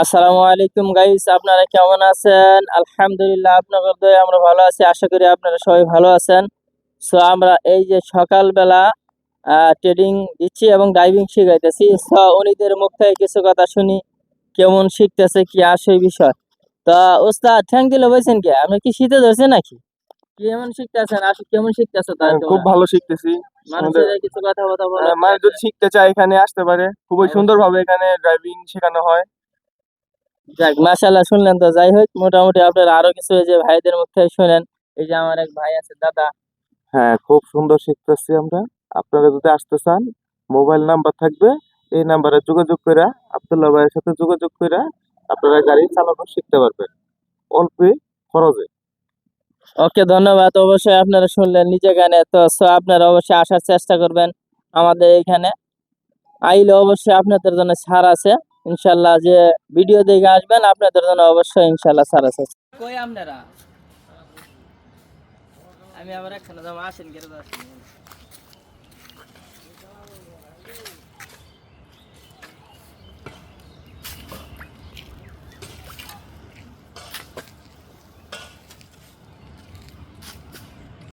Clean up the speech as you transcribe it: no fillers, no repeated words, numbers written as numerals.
আসসালামু আলাইকুম গাইস, আপনারা কেমন আছেন? আলহামদুলিল্লাহ, আপনাদের দয়ায় আমরা ভালো আছি। আশা করি আপনারা সবাই ভালো আছেন। সো আমরা এই যে সকালবেলা ট্রেডিং দিচ্ছি এবং ডাইভিং শিখাইতেছি। সো উনিদের মুখ থেকে কিছু কথা শুনি, কেমন শিখতেছে কি আসে এই বিষয়। তা ওস্তাদ ঠ্যাং দিলে বলছেন কি আপনি কি শীতে ধরছে নাকি? কেমন শিখতেছেন, আসলে কেমন শিখতেছো? তাই খুব তোমরা ভালো শিখতেছি। আমাদের মানুষের কিছু কথা বলা বলো। মানে যদি শিখতে চায় এখানে আসতে পারে, খুবই সুন্দরভাবে এখানে ড্রাইভিং শেখানো হয়। যাক, মাশাআল্লাহ, শুনলেন তো। যাই হোক, মোটামুটি আপনারা আরো কিছু এই যে ভাইদের মুখ থেকে শুনেন। এই যে আমার এক ভাই আছে, দাদা। হ্যাঁ, খুব সুন্দর শিখতেছি আমরা। আপনারা যদি আসতে চান, মোবাইল নাম্বার থাকবে, এই নাম্বারে যোগাযোগ করে আব্দুল্লাহ ভাইয়ের সাথে যোগাযোগ করে আপনারা গাড়ি চালানো শিখতে পারবেন অল্প খরচে। ওকে, ধন্যবাদ। অবশ্যই আপনারা শুনলেন নিজে গানে তো। আপনারা অবশ্যই আসার চেষ্টা করবেন আমাদের এখানে। আইলে অবশ্যই আপনাদের জন্য ছাড় আছে ইনশাল্লাহ। যে ভিডিও দেখে আসবেন আপনাদের জন্য অবশ্যই ইনশাল্লাহ ছাড় আছে। কই আপনারা? আমি আবার একখানে যাবো, আসেন কেন?